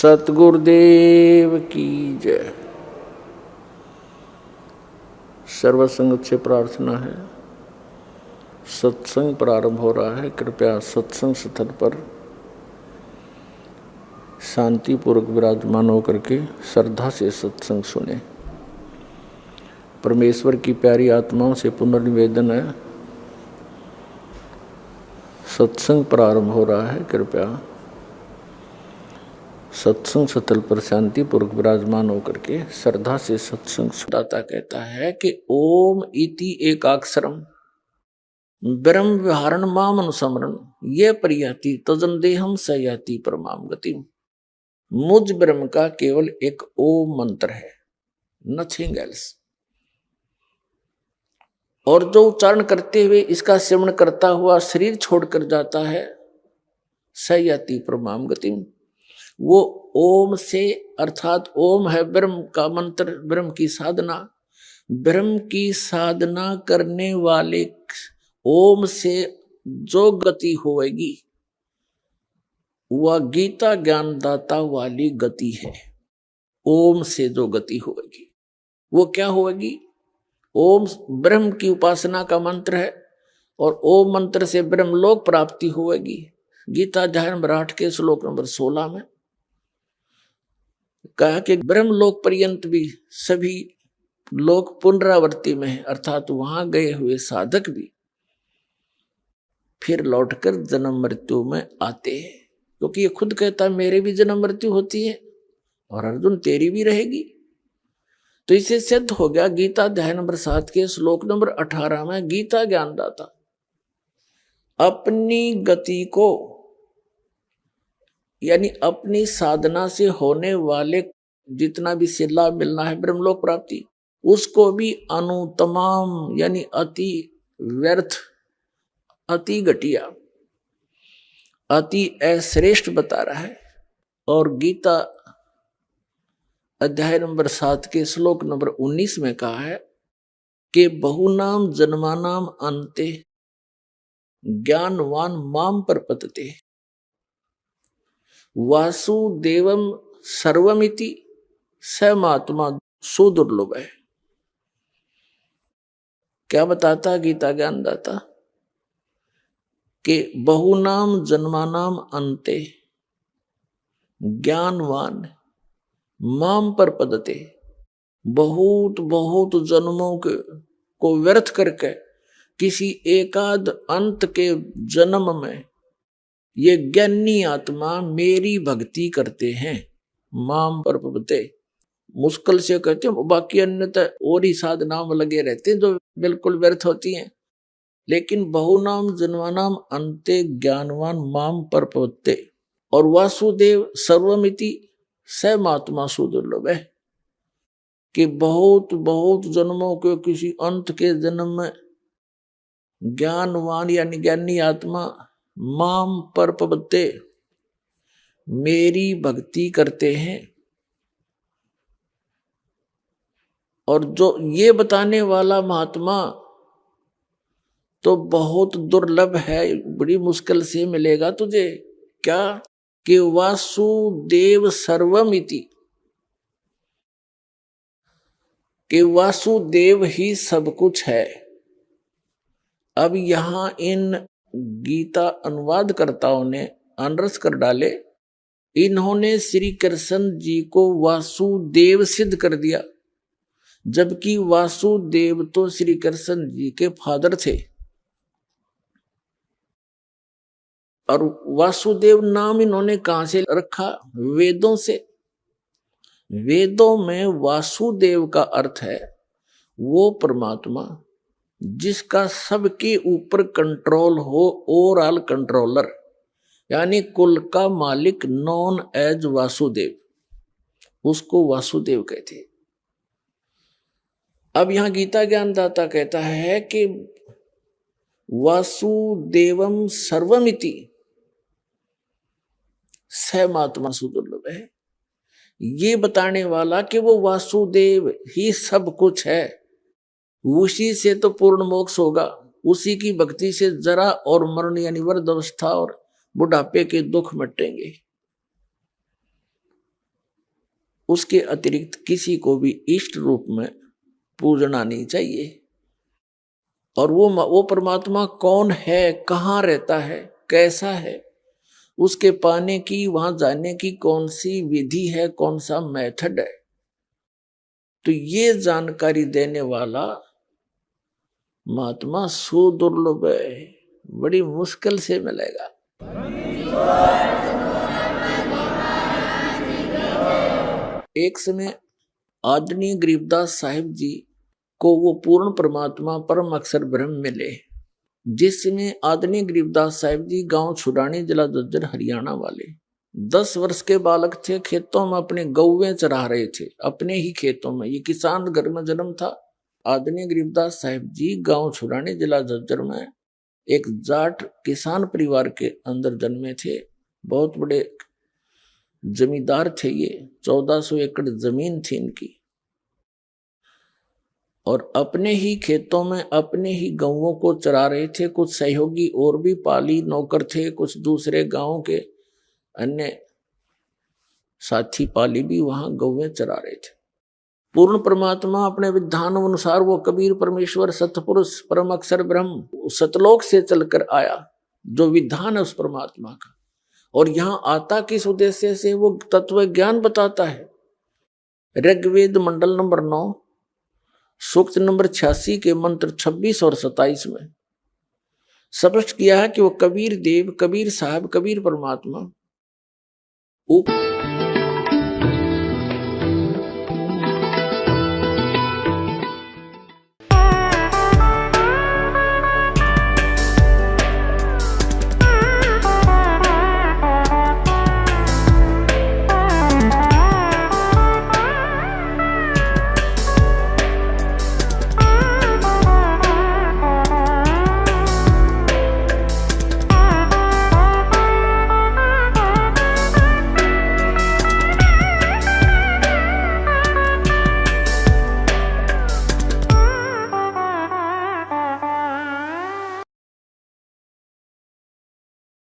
सतगुरुदेव की जय। सर्वसंगत से प्रार्थना है। सत्संग प्रारंभ हो रहा है। कृपया सत्संग स्थल पर शांतिपूर्वक विराजमान होकर के श्रद्धा से सत्संग सुने। परमेश्वर की प्यारी आत्माओं से पुनर्निवेदन है, सत्संग प्रारंभ हो रहा है। कृपया सत्संग स्थल पर शांतिपूर्वक विराजमान होकर के श्रद्धा से सत्संग सुनाता कहता है कि ओम इति एकाक्षरम ब्रह्म विहारण माम अनुसमरण ये परियाति तजन देहम सयाति परमाम गति। मुझ ब्रह्म का केवल एक ओम मंत्र है, नथिंग एल्स। और जो उच्चारण करते हुए इसका सेवन करता हुआ शरीर छोड़कर जाता है, सयाति परमाम गति, वो ओम से अर्थात ओम है ब्रह्म का मंत्र, ब्रह्म की साधना। ब्रह्म की साधना करने वाले ओम से जो गति होगी वह गीता ज्ञानदाता वाली गति है। ओम से जो गति होगी वो क्या होगी? ओम ब्रह्म की उपासना का मंत्र है और ओम मंत्र से ब्रह्मलोक प्राप्ति होगी। गीता अध्याय नंबर 8 के श्लोक नंबर 16 में कहा कि ब्रह्मलोक पर्यंत भी सभी लोग पुनरावृत्ति में है, अर्थात वहां गए हुए साधक भी फिर लौटकर जन्म मृत्यु में आते हैं, क्योंकि ये खुद कहता है मेरे भी जन्म मृत्यु होती है और अर्जुन तेरी भी रहेगी। तो इसे सिद्ध हो गया गीता अध्याय नंबर 7 के श्लोक नंबर 18 में गीता ज्ञानदाता अपनी गति को यानी अपनी साधना से होने वाले जितना भी से लाभ मिलना है ब्रह्मलोक प्राप्ति, उसको भी अनुतमाम यानी अति व्यर्थ, अति घटिया, अति अश्रेष्ठ बता रहा है। और गीता अध्याय नंबर 7 के श्लोक नंबर 19 में कहा है कि बहुनाम जन्मानाम अन्ते ज्ञानवान माम प्रपद्यते वासुदेवम सर्वमिति स महात्मा सुदुर्लभ है। क्या बताता गीता ज्ञानदाता कि बहुनाम जन्मानाम अन्ते ज्ञानवान माम प्रपद्यते, बहुत बहुत जन्मों के को व्यर्थ करके किसी एकाध अंत के जन्म में ये ज्ञानी आत्मा मेरी भक्ति करते हैं। माम प्रपद्यते मुश्किल से कहते हैं, बाकी अन्यथा और ही साधनाओं में लगे रहते हैं जो बिल्कुल व्यर्थ होती हैं। लेकिन बहुनाम जन्मानाम अन्ते ज्ञानवान माम प्रपद्यते और वासुदेव सर्वमिति स महात्मा सुदुर्लभ है कि बहुत बहुत जन्मों के किसी अंत के जन्म में ज्ञानवान यानी ज्ञानी आत्मा माम प्रपद्यते मेरी भक्ति करते हैं। और जो ये बताने वाला महात्मा तो बहुत दुर्लभ है, बड़ी मुश्किल से मिलेगा तुझे। क्या कि वासुदेव सर्वमिति, कि वासुदेव ही सब कुछ है। अब यहां इन गीता अनुवादकर्ताओं ने अनरस कर डाले, इन्होंने श्री कृष्ण जी को वासुदेव सिद्ध कर दिया, जबकि वासुदेव तो श्री कृष्ण जी के फादर थे। और वासुदेव नाम इन्होंने कहां से रखा? वेदों से। वेदों में वासुदेव का अर्थ है वो परमात्मा जिसका सबके ऊपर कंट्रोल हो, ओवरऑल कंट्रोलर, यानी कुल का मालिक, नॉन एज वासुदेव, उसको वासुदेव कहते हैं। अब यहां गीता ज्ञानदाता कहता है कि वासुदेवम सर्वमिति स महात्मा सुदुर्लभ है। ये बताने वाला कि वो वासुदेव ही सब कुछ है, उसी से तो पूर्ण मोक्ष होगा, उसी की भक्ति से जरा और मरण यानी वृद्ध अवस्था और बुढ़ापे के दुख मिटेंगे। उसके अतिरिक्त किसी को भी इष्ट रूप में पूजना नहीं चाहिए। और वो परमात्मा कौन है, कहाँ रहता है, कैसा है, उसके पाने की, वहां जाने की कौन सी विधि है, कौन सा मेथड है, तो ये जानकारी देने वाला महात्मा सुदुर्लभ है, बड़ी मुश्किल से मिलेगा। एक समय आदरणीय गरीबदास साहिब जी को वो पूर्ण परमात्मा परम अक्षर ब्रह्म मिले। जिस समय आदरणीय गरीबदास साहिब जी गांव छुड़ानी, जिला झज्जर, हरियाणा वाले 10 वर्ष के बालक थे, खेतों में अपने गौवें चरा रहे थे, अपने ही खेतों में। ये किसान घर में जन्म था। आदरणीय गरीबदास साहिब जी गांव छुड़ानी, जिला झज्जर में एक जाट किसान परिवार के अंदर जन्मे थे। बहुत बड़े जमींदार थे ये, 1400 एकड़ जमीन थी इनकी। और अपने ही खेतों में अपने ही गौवों को चरा रहे थे। कुछ सहयोगी और भी पाली नौकर थे, कुछ दूसरे गांव के अन्य साथी पाली भी वहां गौवें चरा रहे थे। पूर्ण परमात्मा अपने विधान अनुसार, वो कबीर परमेश्वर सतपुरुष परम अक्षर ब्रह्म सतलोक से चलकर आया, जो विधान है उस परमात्मा का। और यहां आता किस उद्देश्य से, वो तत्व ज्ञान बताता है। ऋग्वेद मंडल नंबर 9 सूक्त नंबर 86 के मंत्र 26 और 27 में स्पष्ट किया है कि वो कबीर देव, कबीर साहब, कबीर परमात्मा